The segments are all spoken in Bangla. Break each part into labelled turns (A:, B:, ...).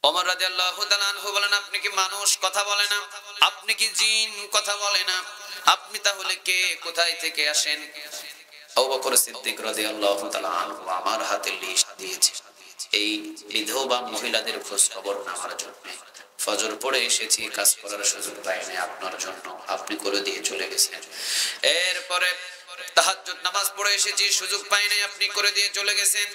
A: ওমর রাদিয়াল্লাহু তাআলা আনহু বলেন, আপনি কি মানুষ কথা বলে না? আপনি কি জিন কথা বলে না? আপনি তাহলে কে, কোথায় থেকে আসেন? আবু বকর সিদ্দিক রাদিয়াল্লাহু তাআলা আনহু আমার হাতে লিস্ট দিয়েছে, এই বিধবা মহিলাদের খোঁজ খবর নেওয়ার জন্য। ফজর পড়ে এসেছি, কাজ করার সুযোগ পাইনি আপনার জন্য, আপনি করে দিয়ে চলে গেছেন। এরপরে তাহাজ্জুদ নামাজ পড়ে এসেছি, সুযোগ পাইনি, আপনি করে দিয়ে চলে গেছেন।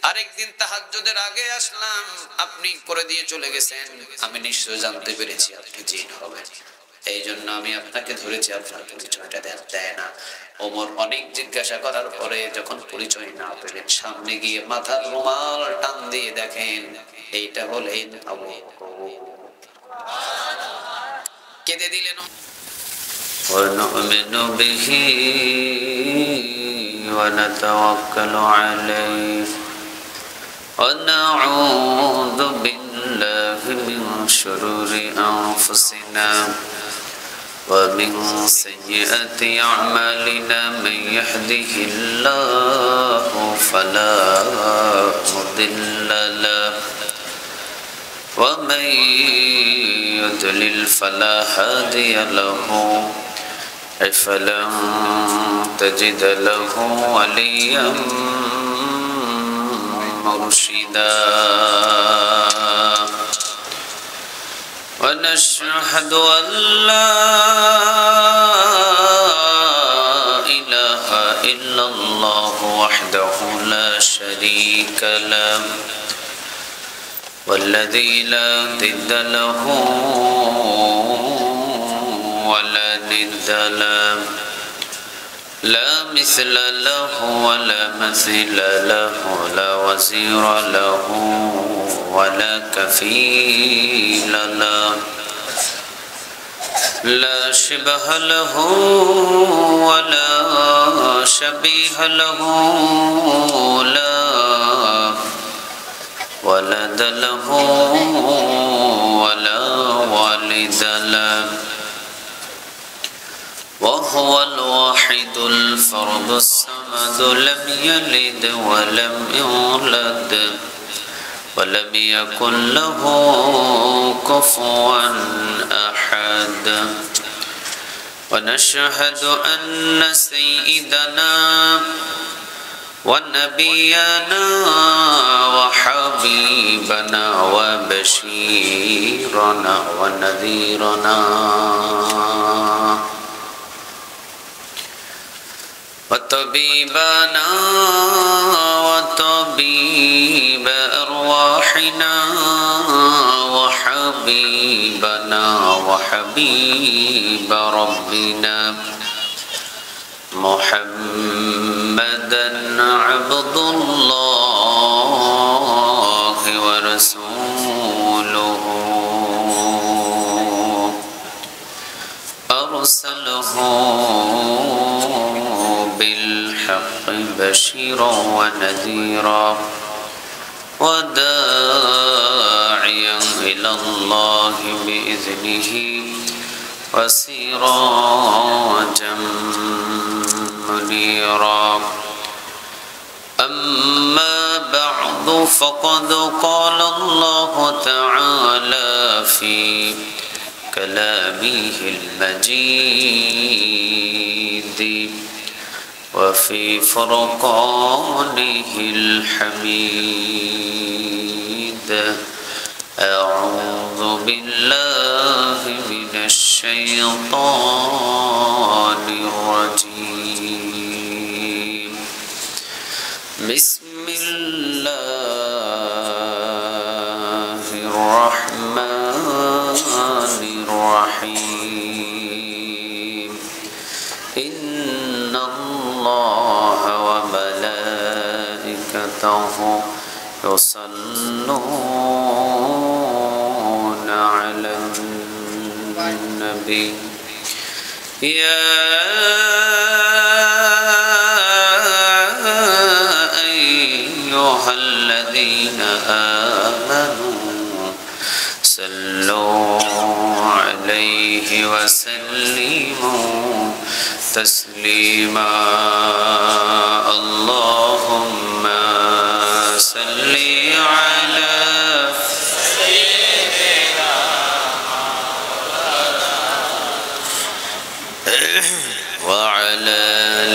A: আরেকদিন তাহাজ্জুদের আগে আসলাম, আপনি করে দিয়ে চলে গেছেন। আমি নিশ্চয় জানতে পেরেছি আপনি জিন হবেন, এই জন্য আমি আপনাকে ধরেছি, আপনার পরিচয়টা দেয় না। ওমর অনেক জিজ্ঞাসা করার পরে যখন পরিচয় না পেলেন, সামনে গিয়ে মাথার রুমাল টান দিয়ে দেখেন এইটা হলেন আবু বকর। কেঁদে দিলেন।
B: ونؤمن به ونتوكل عليه ونعوذ بالله من شرور أنفسنا ومن سيئات أعمالنا من يهده الله فلا مضل له ومن يضلل فلا هادي له فلن تجد له وليا مرشدا ونشهد أن لا إله إلا الله وحده لا شريك له والذي لا ضد له ولا ند له لا مثل له ولا مثيل له لا وزير له ولا كفيل له لا شبه له ولا شبيه له لا ولد له ولا والد له وهو الواحد الفرد الصمد لم يلد ولم يولد ولم يكن له كفوا أحد ونشهد أن سيدنا ونبينا وحبيبنا وبشيرنا ونذيرنا وطبيبنا وطبيب أرواحنا وحبيبنا وحبيب ربنا محمدا عبد الله ورسوله أرسله بالحق بشيرا ونذيرا وداعيا إلى الله بإذنه وسراجا منيرا أما بعد فقد قال الله تعالى في كلامه المجيد وفي فرقانه الحميد أعوذ بالله من الشيطان الرجيم بسم الله الرحمن الرحيم إن الله وملائكته يصلون على النبي يا أيها الذين آمنوا صلوا عليه وسلموا تسليما اللهم صل على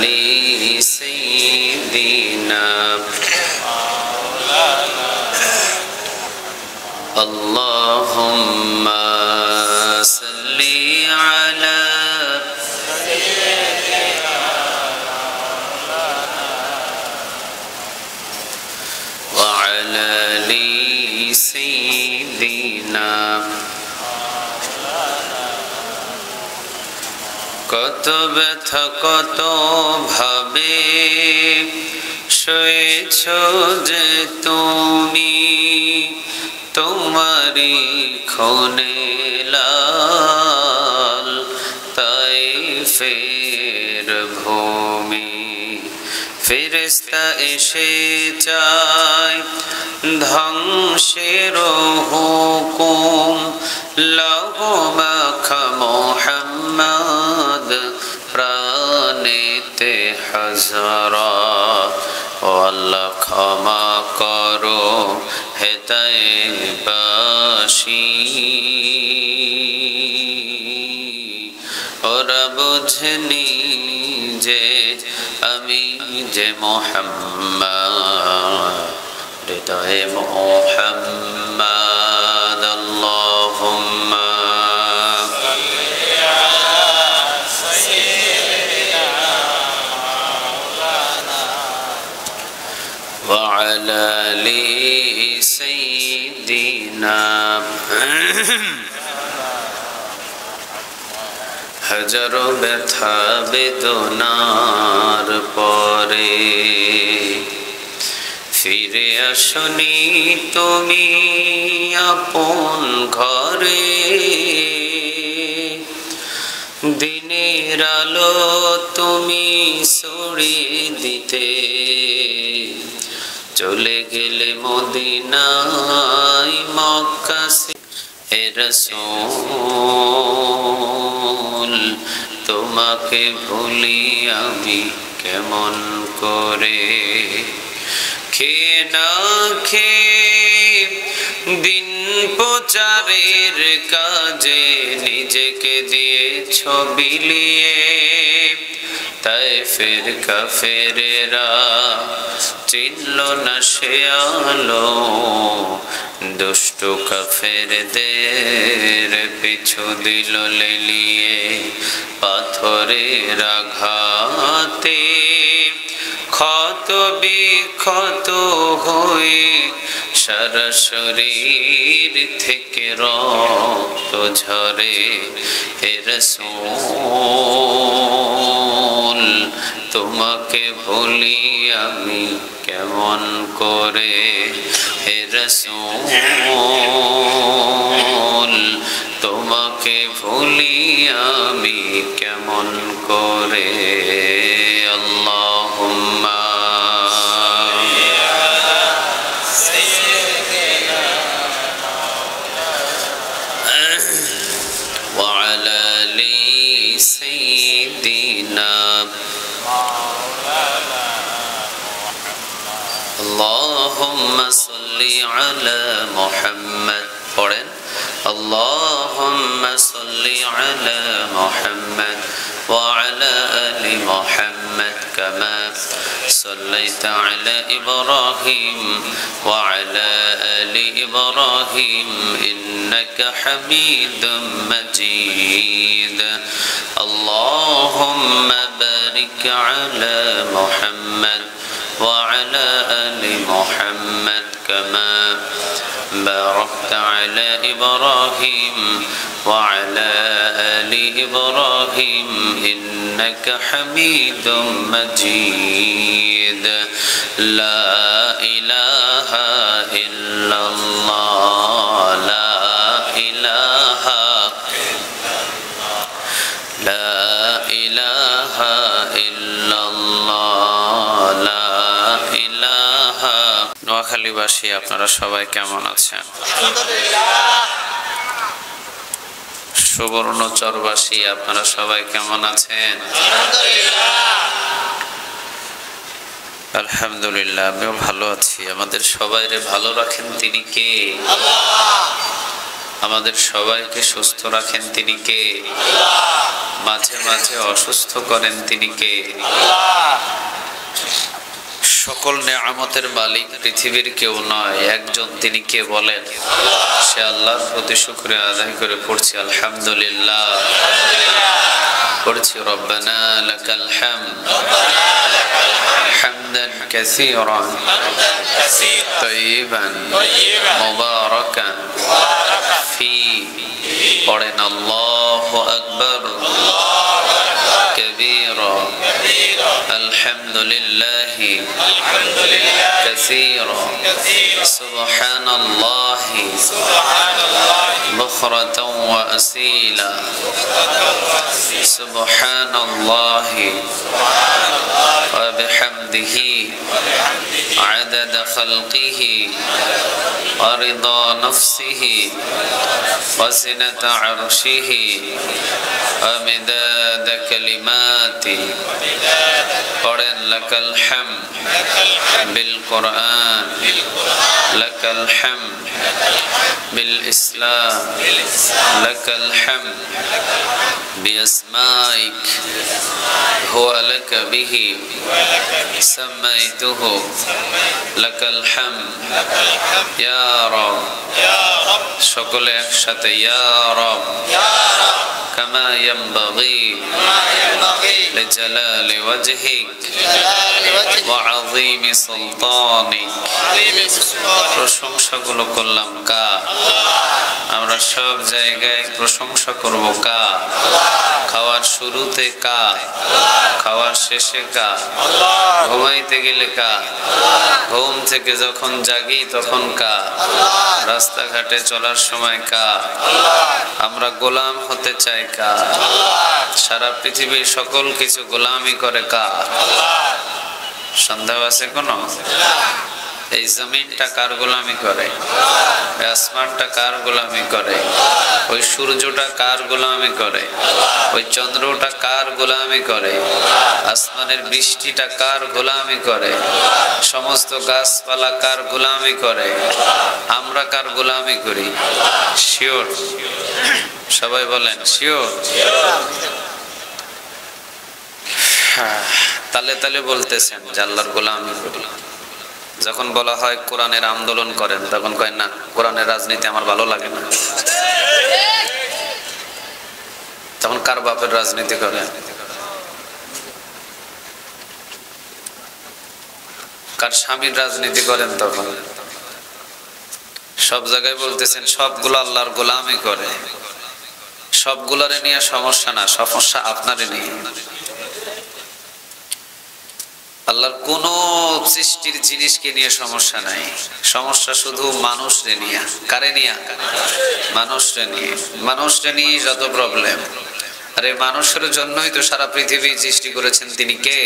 B: لي سيدنا اللهم صل على وعلى لي سيدنا কত ব্যথা কত ভাবে সয়েছ যে তুমি তোমারি খুনে লাল তাইফের ভূমি ফেরেশতা এসে চায় ধ্বংসের হুকুম লহু মাখা মুহাম্মদ প্রাণেতে হাজারাত ও আল্লাহ ক্ষমা করো হেতায়বাসী ওরা বুঝনি যে আমি যে মুহাম্মদ হৃদয়ে মুহাম্মদ আল্লাহুম্মা وعلى آل سيدنا হাজারো ব্যথা বেদনার পরে ফিরে আসনি তুমি আপন ঘরে দিনের আলো তুমি ছড়িয়ে দিতে চলে গেলে মদিনায় মক্কা হে রাসূল তোমাকে ভুলি আমি কেমন করে খেয়ে না খেয়ে দিন প্রচারের কাজে নিজেকে দিয়েছ বিলিয়ে তাইফের কাফেরেরা চিনল না সে আলো দুষ্ট কাফেরদের পিছু দিল লেলিয়ে পাথরের আঘাতে ক্ষত বিক্ষত হয়ে সারা শরীর থেকে রক্ত ঝরে হে রাসূল তোমাকে ভুলি আমি কেমন করে হে রাসূল তোমাকে ভুলি আমি কেমন করে আল্লাহুম্মা وعلى آل سيدنا اللهم صل على محمد পড়েন اللهم صل على محمد وعلى آل محمد كما صليت على إبراهيم وعلى آل إبراهيم إنك حميد مجيد اللهم بارك على محمد وعلى آل محمد كما باركت على إبراهيم وعلى آل إبراهيم إنك حميد مجيد لا إله إلا الله لا إله إلا الله لا إله নোয়াখালীবাসী আপনারা সবাই কেমন আছেন? সুবর্ণচরবাসী আপনারা সবাই কেমন আছেন? আলহামদুলিল্লাহ আমিও ভালো আছি। আমাদের সবাইরে ভালো রাখেন তিনি কে? আমাদের সবাইকে সুস্থ রাখেন তিনি কে? মাঝে মাঝে অসুস্থ করেন তিনি কে? সকল নেয়ামতের মালিক পৃথিবীর কেউ নয়, একজন, তিনি কে বলেন? সে আল্লাহর প্রতি শুকরিয়া আদায় করে পড়ছি আলহামদুলিল্লাহ, পড়ছি রব্বানা লাকাল হামদ হামদান কাসীরান তাইয়িবান মুবারাকান ফি। পড়েন আল্লাহু আকবার كبيرا الحمد لله كثيرا سبحان الله بكرة وأصيلا سبحان الله وبحمده عدد خلقه ورضا نفسه وزنة عرشه ومداد كلماته قرن لك الحمد بالقرآن لك الحمد بالإسلام لك الحمد بأسمائك هو لك به سميته لك الحمد يا رب সকলে একসাথে ইয়া রব كما ينبغي لجلال وجهك وعظيم سلطانك। প্রশংসাগুলো করলাম কার? আমরা সব জায়গায় প্রশংসা করব কার? খাওয়ার শুরুতে কার? খাওয়ার শেষে কার? ঘুমাইতে গেলে কার? ঘুম থেকে যখন জাগি তখন কার? রাস্তাঘাটে চলার সময় কার? আমরা গোলাম হতে চাই কার? সারা পৃথিবীর সকল কিছু গোলামি করে কার? সন্দেহ আছে কোন? এই জমিনটা কার গোলামি করে? আসমানটা কার গোলামি করে? ওই সূর্যটা কার গোলামি করে? ওই চন্দ্রটা কার গোলামি করে? আসমানের বৃষ্টিটা কার গোলামি করে? সমস্ত গাছপালা কার গোলামি করে? আমরা কার গোলামি করি? শিওর? সবাই বলেন শিওর? তালে তালে বলতেছেন যে আল্লাহর গোলামি করি। যখন বলা হয় কোরআনের আন্দোলন করেন তখন কয় না, কোরআনের রাজনীতি আমার ভালো লাগে না। তখন কার বাপের রাজনীতি করেন? কার স্বামীর রাজনীতি করেন? তখন সব জায়গায় বলতেছেন সবগুলো আল্লাহর গোলামি করে। সবগুলারে নিয়ে সমস্যা না, সমস্যা আপনারে নিয়ে। আল্লাহর কোন সৃষ্টির জিনিসকে নিয়ে সমস্যা নাই, সমস্যা শুধু মানুষরে নিয়ে। কারে নিয়ে? মানুষরে নিয়ে। মানুষরে নিয়ে যত প্রবলেম। আরে মানুষের জন্যই তো সারা পৃথিবী সৃষ্টি করেছেন, তিনি কে?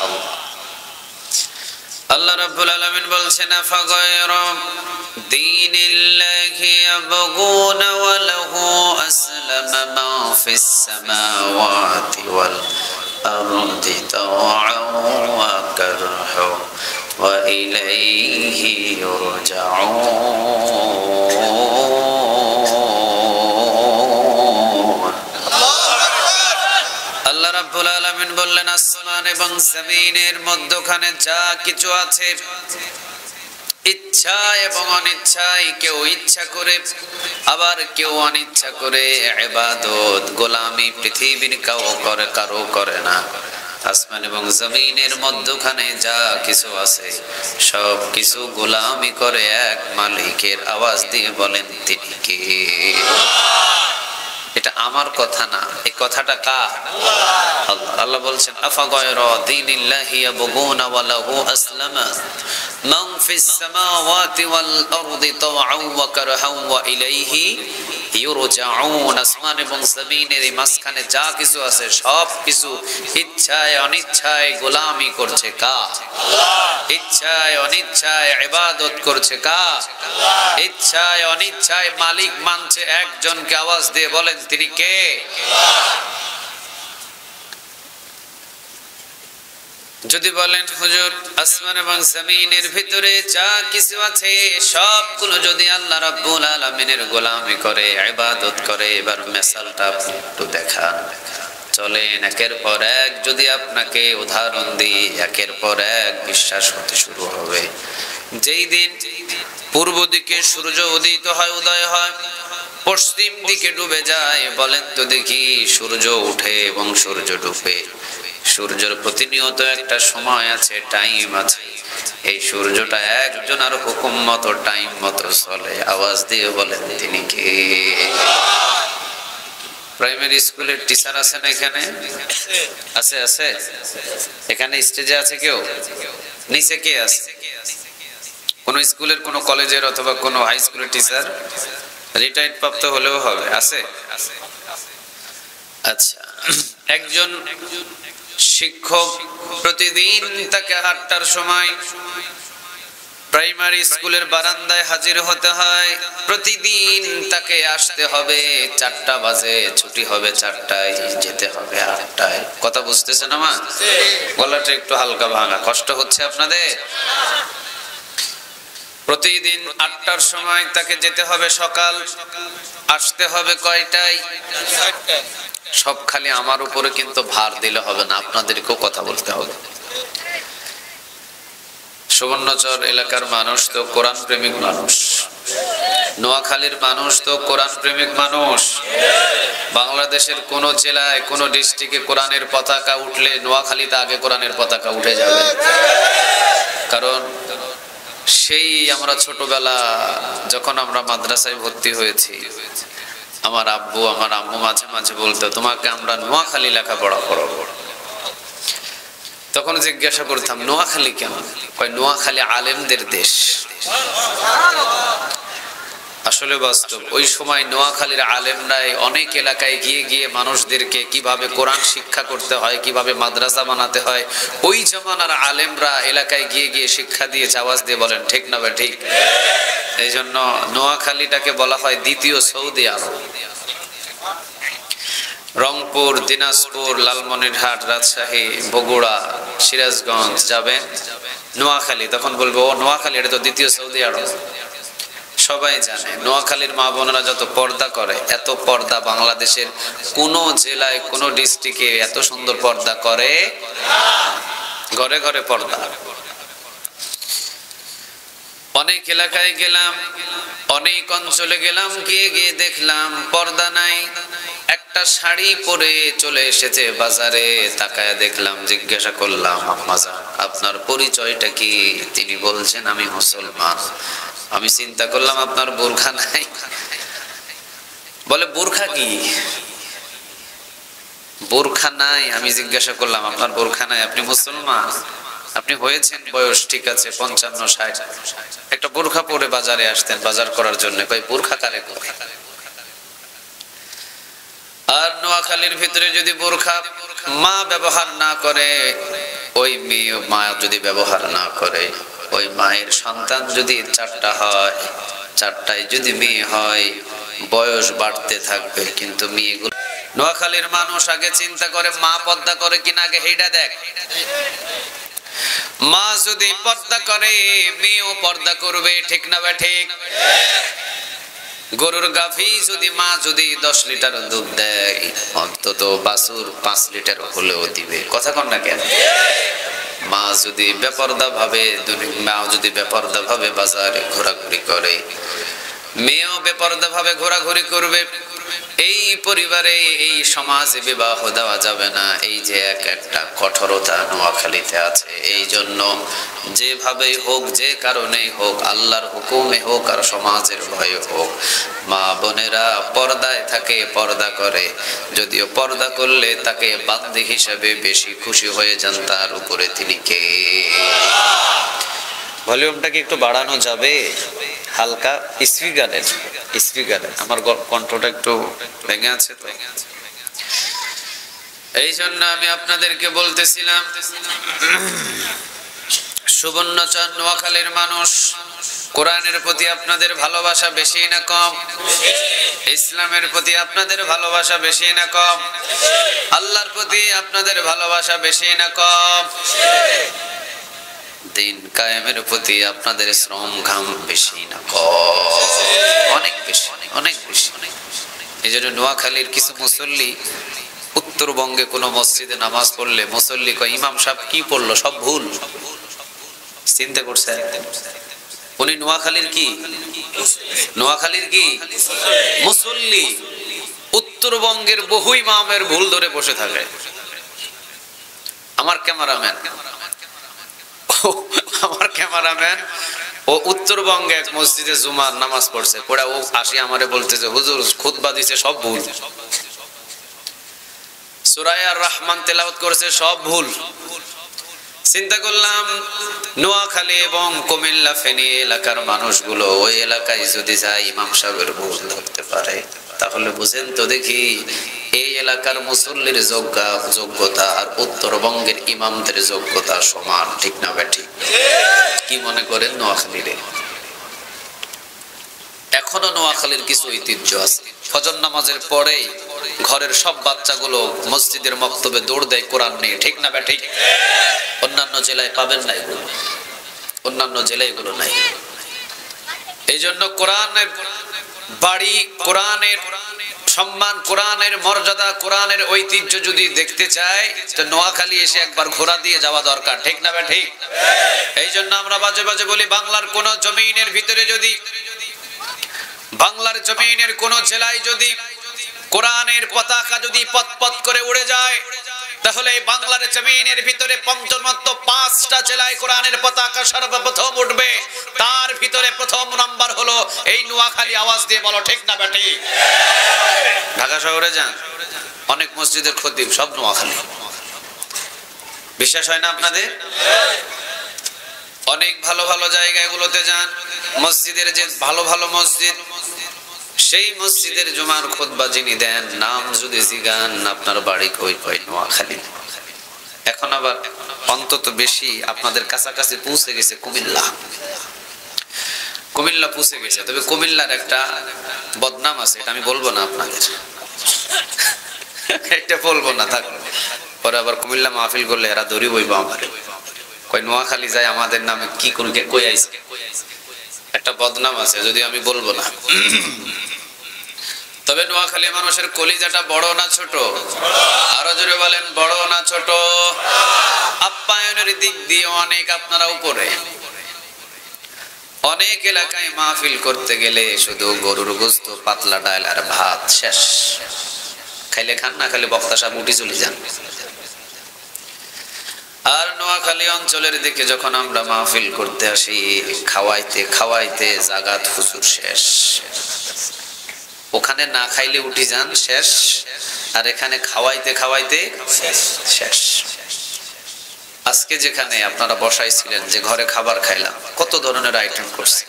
B: আল্লাহ। আল্লাহ রাব্বুল আলামিন বলছেন আফাগায়রা দীনিল্লাহি ইয়াবগুনা ওয়া লাহু আসলামা মা ফিস সামাওয়াতি ওয়াল আরদি তাওআন ওয়া কারহা ওয়া ইলাইহি ইউরজাউন। আল্লাহ রাব্বুল আলামিন বললেন আসমান এবং জমিনের মধ্যখানে যা কিছু আছে, ইচ্ছা এবং অনিচ্ছায়, কেউ ইচ্ছা করে আবার কেউ অনিচ্ছা করে ইবাদত গোলামি পৃথিবীর কারো করে, কারো করে না। আসমান এবং জমিনের মধ্যখানে যা কিছু আছে সব কিছু গোলামি করে এক মালিকের। আওয়াজ দিয়ে বলেন তিনি কে? এটা আমার কথা না, এই কথাটা কার? আল্লাহ। আল্লাহ বলছেন আফাগায়রা দীনিল্লাহি ইয়াবগুনা ওয়া লাহু আসলামা মান ফিস সামাওয়াতি ওয়াল আরদি তাওআন ওয়া কারহান ওয়া ইলাইহি ইউরজাউন। আসমান এবং জমিনের এই মাঝখানে যা কিছু আছে সব কিছু ইচ্ছায় অনিচ্ছায় গোলামি করছে কার? ইচ্ছায় অনিচ্ছায় ইবাদত করছে কার? ইচ্ছায় অনিচ্ছায় মালিক মানছে একজনকে। আওয়াজ দিয়ে বলেন তিনি কে?
A: যদি বলেন হুজুর আসমান এবং জমিনের ভিতরে যা কিছু আছে সবগুলো যদি আল্লাহ রাব্বুল আলামিনের গোলামি করে ইবাদত করে, এবার মিসালটা একটু দেখান। চলেন একের পর এক যদি আপনাকে উদাহরণ দিই, একের পর এক বিশ্বাস হতে শুরু হবে। যেই দিন পূর্ব দিকে সূর্য উদিত হয়, উদয় হয়, পশ্চিম দিকে ডুবে যায়, বলেন তো দেখি সূর্য উঠে এবং সূর্য ডুবে, সূর্যের প্রতিনিয়ত একটা সময় আছে, টাইম আছে। এই সূর্যটা একজন আর হুকুম মতো টাইম মতো চলে। আওয়াজ দিয়ে বলেন তিনি কে? প্রাইমারি স্কুলের টিচার আছে না এখানে? আছে আছে এখানে স্টেজে আছে কেউ? নিচে কে আছে? কোন স্কুলের কোন কলেজের অথবা কোন হাই স্কুলের টিচার রিটায়ার্ড প্রাপ্ত হলেও হবে? আছে? আচ্ছা, একজন শিক্ষক প্রতিদিন তাকে 8টার সময় প্রাইমারি স্কুলের বারান্দায় হাজির হতে হয়। প্রতিদিন তাকে আসতে হবে 4টা বাজে, ছুটি হবে 4টায়, যেতে হবে 8টায়। কথা বুঝতেছেন আমার? গলাটা একটু হালকা ভাঙা, কষ্ট হচ্ছে আপনাদের? প্রতিদিন 8টার সময় তাকে যেতে হবে সকাল, আসতে হবে কয়টায়? সব খালি আমার উপরে কিন্তু ভার দিলে হবে না, আপনাদেরকেও কথা বলতে হবে। সুবর্ণচর এলাকার মানুষ তো কোরআন প্রেমিক মানুষ, নোয়াখালীর মানুষ তো কোরআন প্রেমিক মানুষ। বাংলাদেশের কোন জেলায় কোন ডিস্ট্রিক্টে কোরআনের পতাকা উঠলে নোয়াখালীতে আগে কোরআনের পতাকা উঠে যাবে। কারণ সেই আমরা ছোটবেলা যখন আমরা মাদ্রাসায় ভর্তি হয়েছি, আমার আব্বু আমার আম্মু মাঝে মাঝে বলতো তোমাকে আমরা নোয়াখালী লেখাপড়া করাবো। তখন জিজ্ঞাসা করতাম নোয়াখালী কেন? কয় নোয়াখালী আলেমদের দেশ। আসলে বাস্তব, ওই সময় নোয়াখালীর আলেমরাই অনেক এলাকায় গিয়ে গিয়ে মানুষদেরকে কিভাবে কোরআন শিক্ষা করতে হয়, কিভাবে মাদ্রাসা বানাতে হয়, ওই জামানার আলেমরা এলাকায় গিয়ে গিয়ে শিক্ষা দিয়েছে। আওয়াজ দিয়ে বলেন ঠিক না বা ঠিক? এই জন্য নোয়াখালীটাকে বলা হয় দ্বিতীয় সৌদি আরব। রংপুর, দিনাজপুর, লালমনিরহাট, রাজশাহী, বগুড়া, সিরাজগঞ্জ যাবেন, নোয়াখালী, তখন বলবো ও নোয়াখালী, এটা তো দ্বিতীয় সৌদি আরব। সবাই জানে নোয়াখালীর মা বোনেরা যত পর্দা করে, এত পর্দা বাংলাদেশের কোন জেলায় কোন ডিস্ট্রিক্টে এত সুন্দর পর্দা করে। ঘরে ঘরে পর্দা। অনেক এলাকায় গেলাম, অনেক অঞ্চলে গেলাম, গিয়ে গিয়ে দেখলাম পর্দা নাই। একটা শাড়ি পরে চলে এসেছে বাজারে, তাকায় দেখলাম, জিজ্ঞাসা করলাম আম্মাজান আপনার পরিচয়টা কি? তিনি বলছেন আমি মুসলমান। আমি চিন্তা করলাম আপনার বোরখা নাই। বলে বোরখা কি? বোরখা নাই। আমি জিজ্ঞাসা করলাম আপনার বোরখা নাই, আপনি মুসলমান? আপনি হয়েছেন বয়স ঠিক আছে 55-60, একটা বোরখা পরে বাজারে আসতেন বাজার করার জন্য। কই বোরখা কারে? আর নোয়াখালীর ভিতরে যদি বোরখা মা ব্যবহার না করে, ওই মেয়ে মা যদি ব্যবহার না করে, ওই মায়ের সন্তান যদি 4টা হয়, 4টায় যদি মেয়ে হয়, বয়স বাড়তে থাকবে, কিন্তু মেয়েগুলো। নোয়াখালীর মানুষ আগে চিন্তা করে মা পর্দা করে কিনা, আগে হেইটা দেখ। মা যদি পর্দা করে, মেয়েও পর্দা করবে, ঠিক না বা ঠিক? গরুর গাভী যদি মা যদি 10 লিটার দুধ দেয়, অন্তত বাছুর 5 লিটার হলেও দিবে। কথা কন না কেন? মা যদি বেপরদা ভাবে বাজারে ঘোরাঘুরি করে, মেয়েও বেপরদা ভাবে ঘোরাঘুরি করবে। এই পরিবারে এই সমাজে বিবাহ দেওয়া যাবে না। এই যে একটা কঠোরতা নোয়াখালীতে আছে। এই জন্য যেভাবেই হোক, যে কারণেই হোক, আল্লাহর হুকুমে হোক আর সমাজের ভয়ে হোক, মা বোনেরা পর্দায় থাকে, পর্দা করে। যদিও পর্দা করলে তাকে বান্দি হিসাবে বেশি খুশি হয়ে যান, তার উপরে তিনি কে? ভলিউমটাকে একটু বাড়ানো যাবে? হালকা স্পিকারে আমার কণ্ঠটা একটু ভেঙে আছে তো, এই জন্য আমি আপনাদেরকে বলতেছিলাম সুবর্ণচর নোয়াখালীর মানুষ
B: কোরআনের প্রতি আপনাদের ভালোবাসা বেশি না কম? ইসলামের প্রতি আপনাদের ভালোবাসা বেশি না কম? আল্লাহর প্রতি আপনাদের ভালোবাসা বেশি না কম? দিন কায়েমের প্রতি আপনাদের শ্রম ঘাম বেশি না কম? অনেক বেশি, অনেক বেশি। এই জন্য নোয়াখালীর কিছু মুসল্লি উত্তরবঙ্গে কোনো মসজিদে নামাজ পড়লে মুসল্লি কয়, ইমাম সাহেব কি পড়লো, সব ভুল। চিন্তা করছে উনি নোয়াখালীর কি? নোয়াখালীর কি মুসল্লি। উত্তরবঙ্গের বহু ইমামের ভুল ধরে বসে থাকে। আমার ক্যামেরাম্যান ও উত্তরবঙ্গে এক মসজিদে জুমার নামাজ পড়ছে, পড়া ও আসি আমারে বলতেছে, হুজুর খুতবা দিছে সব ভুল, সূরা আর রহমান তেলাওয়াত করেছে সব ভুল। চিন্তা করলাম নোয়াখালী এবং কুমিল্লা ফেনী এলাকার মানুষগুলো ওই এলাকায় যদি যায় ইমাম সাহেবের ভুল ধরতে পারে, তাহলে বুঝেন তো দেখি এই এলাকার মুসল্লির যোগ্যতা আর উত্তরবঙ্গের ইমামদের যোগ্যতা সমান, ঠিক না বেঠিক? কি মনে করেন নোয়াখালীরে? এখনো নোয়াখালীর কিছু ঐতিহ্য আছে। ফজর নামাজের পরেই ঘরের সব বাচ্চাগুলো মসজিদের মক্তবে দৌড় দেয় কোরআন নিয়ে, ঠিক না বেঠিক? অন্যান্য জেলায় পাবেন না এগুলো, অন্যান্য জেলায় এগুলো নাই। এই জন্য কোরআনের বাড়ি, কোরআনের সম্মান, কোরআনের মর্যাদা, কোরআনের ঐতিহ্য যদি দেখতে চায় তো নোয়াখালী এসে একবার ঘোরা দিয়ে যাওয়া দরকার, ঠিক না বেঠিক? এই জন্য আমরা বাজে বাজে বলি, বাংলার কোন জমিনের ভিতরে যদি, বাংলার জমিনের কোন জেলায় যদি কোরআনের পতাকা যদি পথ করে উড়ে যায়, তাহলে বাংলার জমিনের ভিতরে পঞ্চমত্ব 5টা জেলায় কোরআনের পতাকা সর্বপ্রথম উঠবে। তার ভিতরে প্রথম নাম্বার হলো এই নোয়াখালী। আওয়াজ দিয়ে বলো ঠিক না বেঠিক? ঢাকা শহরে যান, অনেক মসজিদের খতিব সব নোয়াখালী। বিশ্বাস হয় না আপনাদের? অনেক ভালো ভালো জায়গাগুলোতে যান, মসজিদের যে ভালো ভালো মসজিদ, সেই মসজিদের জুমার খুতবা যিনি দেন, নাম যদি জিগান আপনার বাড়ি কই কই, নোয়াখালী। এখন আবার অন্তত বেশি আপনাদের কাছাকাছি পৌঁছে গেছে কুমিল্লা, কুমিল্লা পৌঁছে গেছে। তবে কুমিল্লার একটা বদনাম আছে, এটা আমি বলবো না আপনাদের, এটা বলবো না, থাক পরে আবার কুমিল্লা মাহফিল করলে এরা দড়ি বইব আমার, কই নোয়াখালী যায় আমাদের নামে কি কোন কই আইছে, একটা বদনাম আছে, যদি আমি বলবো না। তবে নোয়াখালী মানুষের কলিজাটা বড় না ছোট? আরো জোরে বলেন, বড় না ছোট? আপ্যায়নের দিক দিয়ে অনেক আপনারা উপরে। অনেক এলাকায় মাহফিল করতে গেলে শুধু গরুর গোশত, পাতলা ডাল আর ভাত, শেষ। খাইলে খান, না খাইলে বক্তা সাহেব উঠি চলে যান। আর নোয়াখালী অঞ্চলের দিকে যখন আমরা মাহফিল করতে আসি, খাওয়াইতে খাওয়াইতে জাগাত হুজুর শেষ। ওখানে না খাইলে উঠি যান, শেষ। আর এখানে খাওয়াইতে খাওয়াইতে শেষ। আজকে যেখানে আপনারা বসাইছিলেন, যে ঘরে খাবার খাইলাম, কত ধরনের আইটেম করছে।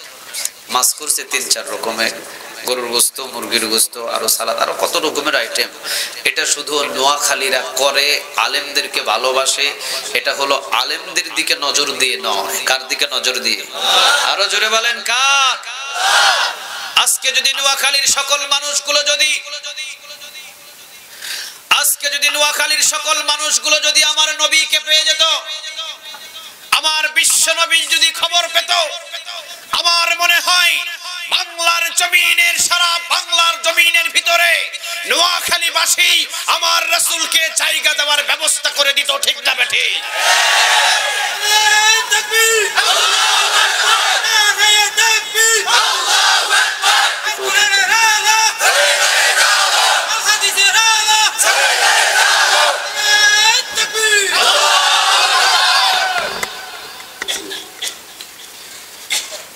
B: মাছ করছে 3-4 রকমের, গরুর গোশত, মুরগির গোশত, আরো সালাদ, আরো কত রকমের আইটেম। এটা শুধু নোয়াখালীরা করে, আলেমদেরকে ভালোবাসে। এটা হলো আলেমদের দিকে নজর দিয়ে নয়। কার দিকে নজর দিয়ে? আরো জোরে বলেন, কার? আজকে যদি নোয়াখালীর সকল মানুষগুলো যদি, আজকে যদি নোয়াখালীর সকল মানুষগুলো যদি আমার নবীকে পেয়ে যেত, আমার বিশ্ব নবী যদি খবর পেত, আমার মনে হয় বাংলার জমিনের, সারা বাংলার জমিনের ভিতরে নোয়াখালীবাসী আমার রাসূলকে জায়গা দেওয়ার ব্যবস্থা করে দিত, ঠিক না বেঠিক? তাকবীর, আল্লাহু আকবার, নারায়ে তাকবীর, আল্লাহু আকবার, কোরআনের আলো, শরীয়তের আলো, হাদিসের আলো, শরীয়তের আলো, তাকবীর,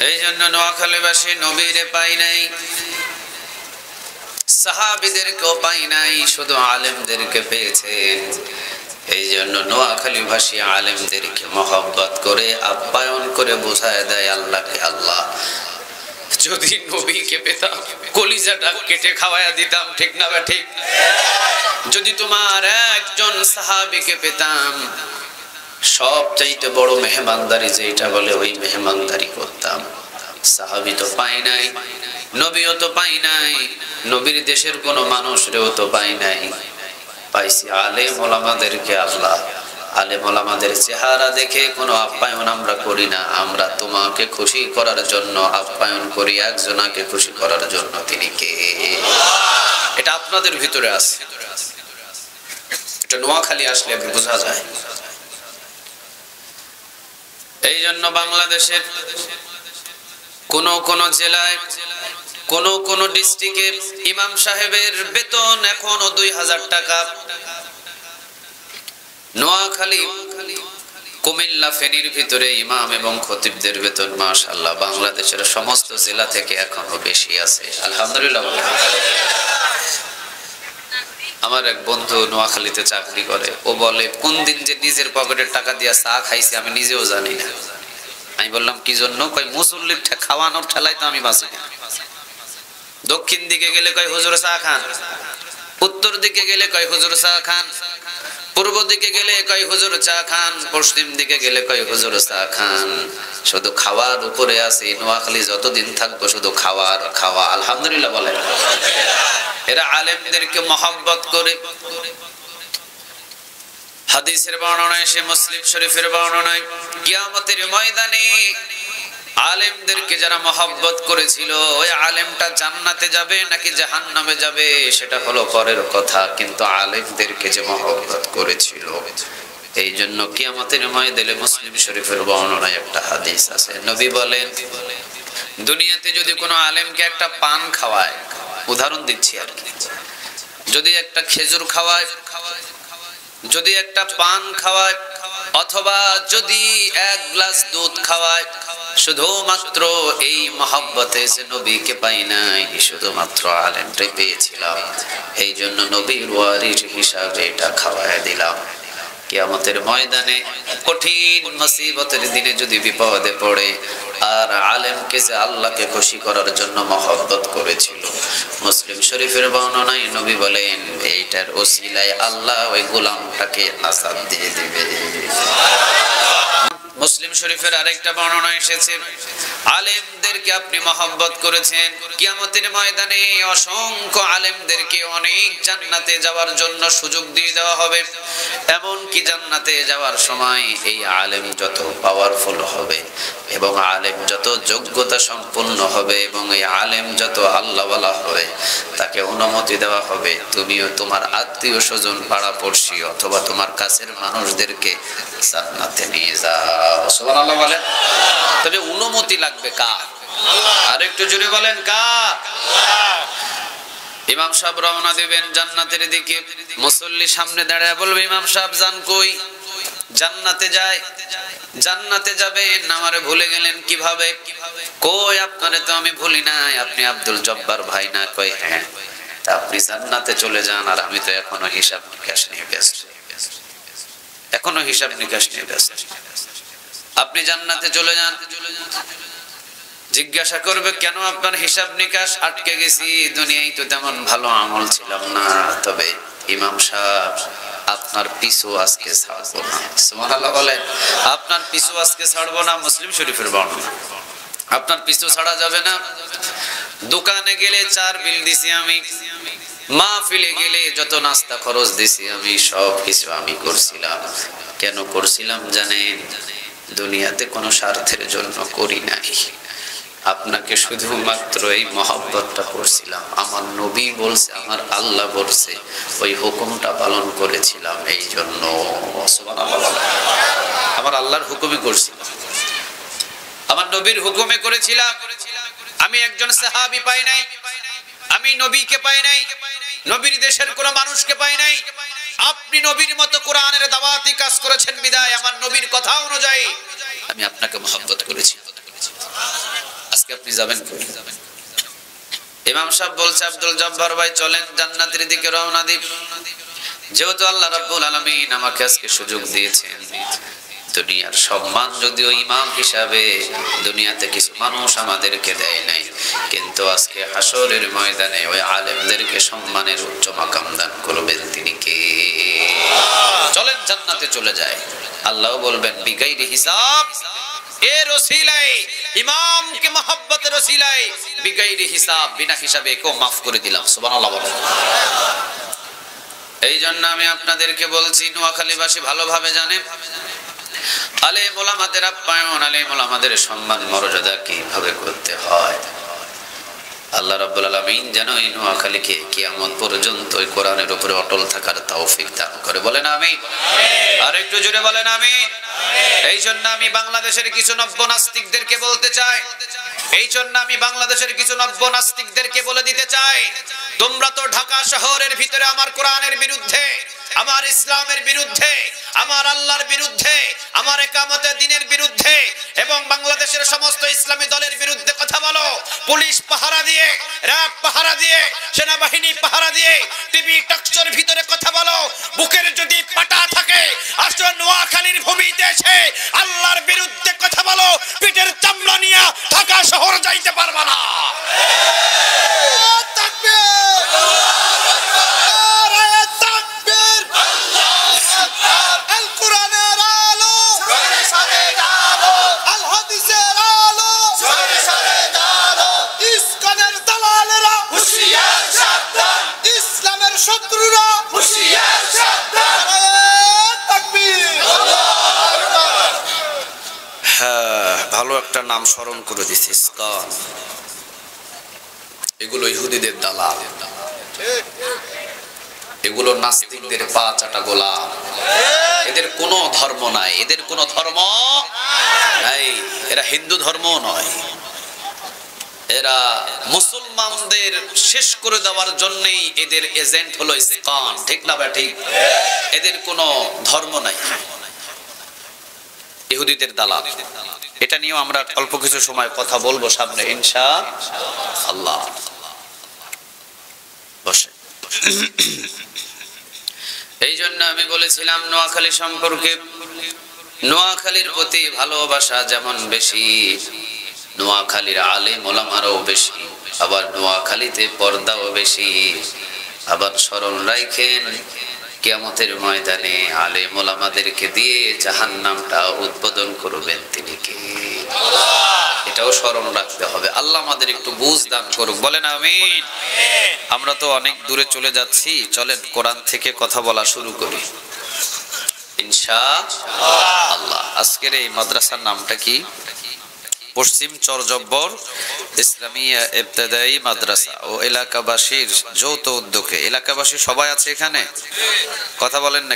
B: এই জন্য নোয়াখালীবাসী নবীরে পাই নাই, সাহাবীদেরকেও পাই নাই, শুধু আলেমদেরকে পেয়েছেন। এই জন্য নোয়াখালীবাসী আলেমদেরকে মহব্বত করে, আপ্যায়ন করে বোঝায় দেয় আল্লাহকে আল্লাহ। যদি নবীকে পেতাম, কলিজাটা কেটে খাওয়ায়া দিতাম, ঠিক না বেঠিক? যদি তোমার একজন সাহাবীকে পেতাম, সবচাইতে বড় মেহমানদারি যেটা বলে, ওই মেহমানদারি করতাম।
A: সাহাবী তো পাই নাই, নবীও তো পাই নাই, নবীর দেশের কোন মানুষরেও তো পাই নাই, পাইছি আলেম ওলামাদেরকে। আল্লাহ, আলেম ওলামাদের চেহারা দেখে কোনো আপ্যায়ন আমরা করি না, আমরা তোমাকে খুশি করার জন্য আপ্যায়ন করি, একজনাকে খুশি করার জন্য। তিনি কে? এটা আপনাদের ভিতরে আছে, এটা নোয়াখালী আসলে বোঝা যায়। এই জন্য বাংলাদেশের কোন জেলায়, কোন ডিস্ট্রিক্টের ইমাম সাহেবের বেতন এখনো 2000 টাকা। নোয়াখালী, কুমিল্লা, ফেনীর ভিতরে ইমাম এবং খতিবদের বেতন মাশাআল্লাহ বাংলাদেশের সমস্ত জেলা থেকে এখনো বেশি আছে। আলহামদুলিল্লাহ। আমার এক বন্ধু নোয়াখালীতে চাকরি করে, ও বলে কোন দিন যে নিজের পকেটের টাকা দিয়ে চা খাইছি আমি নিজেও জানি না। আমি বললাম কি জন্য? কই মুসল্লির খাওয়ানোর ঠেলায় তো আমি বাঁচি না। দক্ষিণ দিকে গেলে কয় হুজুর চা খান, উত্তর দিকে গেলে কয় হুজুর চা খান, পূর্ব দিকে গেলে কয় হুজুর চা খান, পশ্চিম দিকে গেলে কয় হুজুর চা খান। শুধু খাওয়ার উপরে আছে। নোয়াখালী যতদিন থাকবো শুধু খাওয়ার খাওয়া। আলহামদুলিল্লাহ বলেন। এরা আলেমদেরকে মহব্বত করে। হাদিসের বর্ণনায়, সে মুসলিম শরীফের বর্ণনায়, কিয়ামতের ময়দানে আলেমদেরকে যারা মহব্বত করেছিল ওই আলেমটা জান্নাতে যাবে নাকি জাহান্নামে যাবে সেটা হলো পরের কথা, কিন্তু আলেমদেরকে যে মহব্বত করেছিল এই জন্য কিয়ামতের ময়দানে মুসলিম শরীফের বর্ণনায় একটা হাদিস আছে, নবী বলেন দুনিয়াতে যদি কোনো আলেমকে একটা পান খাওয়ায়, উদাহরণ দিচ্ছি আর কি, যদি একটা খেজুর খাওয়ায়, যদি একটা পান খাওয়ায়, অথবা যদি এক গ্লাস দুধ খাওয়ায়, শুধুমাত্র এই মহব্বতে যে নবীকে পাই নাই, শুধুমাত্র আলেমটাই পেয়েছিলাম, এই জন্য নবীর ওয়ারিস হিসাবে এটা খাওয়ায় দিলাম। কিয়ামতের ময়দানে কঠিন মুসিবতের দিনে যদি বিপদে পড়ে আর আলেমকে যে আল্লাহকে খুশি করার জন্য মহব্বত করেছিল, মুসলিম শরীফের বর্ণনায় নবী বলেন এইটার ওসিলায় আল্লাহ ওই গোলামটাকে আযাব দিয়ে দিবে। মুসলিম শরীফের আরেকটা বর্ণনা এসেছে, আলেমদেরকে আপনি মহব্বত করেছেন, কিয়ামতের ময়দানে অসংখ্য আলেমদেরকে অনেক জান্নাতে যাওয়ার জন্য সুযোগ দিয়ে দেওয়া হবে। এমন কি জান্নাতে যাওয়ার সময় এই আলেম যত পাওয়ারফুল হবে এবং আলেম যত যোগ্যতা সম্পন্ন হবে এবং এই আলেম যত আল্লাহওয়ালা হবে তাকে অনুমতি দেওয়া হবে তুমিও তোমার আত্মীয় স্বজন পাড়া পড়শি অথবা তোমার কাছের মানুষদেরকে জান্নাতে নিয়ে যাও। সুবহানাল্লাহ বলেন। তবে অনুমতি লাগবে কার? আর একটু জোরে বলেন কার? ইমাম সাহেব রওনা দিবেন জান্নাতের দিকে, মুসল্লি সামনে দাঁড়ায় বলবে ইমাম সাহেব যান কই? জান্নাতে যায়। জান্নাতে যাবেন, আমারে ভুলে গেলেন কিভাবে? কই আপনারে তো আমি ভুলি নাই, আপনি আব্দুল জব্বার ভাই না? কই হ্যাঁ। তা আপনি জান্নাতে চলে যান আর আমি তো এখনো হিসাব নিকাশ নিয়ে ব্যস্ত, এখনো হিসাব নিকাশ নিয়ে ব্যস্ত। আপনি জান্নাতে চলে যান, জিজ্ঞাসা করবে কেন আপনার হিসাব নিকাশ আটকে গেছি? দুনিয়ায় তো তেমন ভালো আমল ছিলাম না, তবে ইমাম সাহেব আপনার পিছু আজকে ছাড়বো না। সুবহানাল্লাহ বলেন। আপনার পিছু আজকে ছাড়বো না, মুসলিম শরীফের বর্ণনা। আপনার পিছু ছাড়া যাবে না। দোকানে গেলে 4 বিল দিছি আমি, মাহফিলে গেলে যত নাস্তা খরচ দিছি আমি, সব কিছু আমি করছিলাম। কেন করছিলাম জানেন? দুনিয়াতে কোনো স্বার্থের জন্য করি নাই, আপনাকে শুধুমাত্র এই মহব্বতটা করছিলাম। আমার নবী বলছে, আমার আল্লাহ বলছে, ওই হুকুমটা পালন করেছিলাম। এই জন্য সুবহানাল্লাহ, আমার আল্লাহর হুকুমে করছিলাম, আমার নবীর হুকুমে করেছিলাম। আমি একজন সাহাবী পাই নাই, আমি নবীকে পাই নাই, নবীর দেশের কোন মানুষকে পাই নাই। আপনি নবীর মতো কোরআনের দাওয়াতি কাজ করেছেন বিদায় আমার নবীর কথা অনুযায়ী আমি আপনাকে মহব্বত করেছি। আজকে আপনি যাবেন কই? ইমাম সাহেব বলছে আব্দুল জব্বার ভাই চলেন জান্নাতের দিকে রওনা দিই। যেহেতু আল্লাহ রাব্বুল আলামিন আমাকে আজকে সুযোগ দিয়েছেন, দুনিয়ার সম্মান যদিও ইমাম হিসাবে দুনিয়াতে কিছু মানুষ আমাদেরকে দেয় নাই, কিন্তু আজকে হাসরের ময়দানে ওই আলেমদেরকে সম্মানের উচ্চ মাকাম দান করবেন তিনি কে? চলেন জান্নাতে চলে যায়। আল্লাহ বলবেন বিগাইরি হিসাব, এর ওসিলায় ইমামকে মহব্বতের ওসিলায় বিগাইরি হিসাব, বিনা হিসাবে কেউ মাফ করে দিলাম। সুবহানাল্লাহ বলেন। এই জন্য আমি আপনাদেরকে বলছি, নোয়াখালীবাসী ভালোভাবে জানে আলেম ওলামাদের আপ্যায়ন, আলেম ওলামাদের সম্মান মর্যাদা কিভাবে করতে হয়। আল্লাহ রাব্বুল আলামিন যেন এই নোয়াখালীকে কিয়ামত পর্যন্ত এই কোরআনের উপরে অটল থাকার তৌফিক দান করে। বলেন আমিন। আর একটু জোরে বলেন আমিন। এই জন্য আমি বাংলাদেশের কিছু নব্য নাস্তিকদেরকে বলতে চাই, এই জন্য আমি বাংলাদেশের কিছু নব্য নাস্তিকদেরকে বলে দিতে চাই, তোমরা তো ঢাকা শহরের ভিতরে আমার কোরআনের বিরুদ্ধে, আমার ইসলামের বিরুদ্ধে, আমার আল্লাহর বিরুদ্ধে, আমার একামতের দিনের বিরুদ্ধে এবং বাংলাদেশের সমস্ত ইসলামী দলের বিরুদ্ধে কথা বলো। পুলিশ পাহারা দিয়ে, র‍্যাব পাহারা দিয়ে, সেনাবাহিনী পাহারা দিয়ে, টিভি টকশোর ভিতরে কথা বলো। বুকের যদি পাটা থাকে, আসো নোয়াখালীর ভূমিতে এসে আল্লাহর বিরুদ্ধে কথা বলো। পিঠের চামড়া নিয়ে ঢাকা শহর যাইতে পারবা না। ভালো একটা নাম স্মরণ করে দিচ্ছি, ইস্কন। এগুলো ইহুদিদের দালাল, এগুলো নাস্তিকদের পা চাটা গোলাম। এদের কোনো ধর্ম নাই, এদের কোনো ধর্ম নাই। এরা হিন্দু ধর্ম নয়, এরা মুসলমানদের শেষ করে দেওয়ার জন্যই এদের এজেন্ট হলো ইস্কন। ঠিক না ভাই? ঠিক। এদের কোনো ধর্ম নাই, ইহুদিদের দালাল। এটা নিয়েও আমরা অল্প কিছু সময় কথা বলবো সামনে ইনশাআল্লাহ। বসে। এই জন্য আমি বলেছিলাম নোয়াখালী সম্পর্কে, নোয়াখালীর প্রতি ভালোবাসা যেমন বেশি, নোয়াখালীর আলেম ওলামারও বেশি, আবার নোয়াখালীতে পর্দাও বেশি। আবার স্মরণ রাখেন, কিয়ামতের ময়দানে আলেম ওলামাদেরকে দিয়ে জাহান্নামটা উদ্বোধন করবেন তিনি কে? এটাও স্মরণ রাখতে হবে। আল্লাহ আমাদের একটু বুঝ দান করুক। বলেন আমিন। আমরা তো অনেক দূরে চলে যাচ্ছি, চলেন কোরআন থেকে কথা বলা শুরু করি ইনশাআল্লাহ। আজকের এই মাদ্রাসার নামটা কি? পশ্চিম চরজব্বর ইসলামিয়া ইবতেদায়ী মাদ্রাসা ও এলাকাবাসীর যৌথ উদ্যোগে। এলাকাবাসী সবাই আছে এখানে? কথা বলেন না।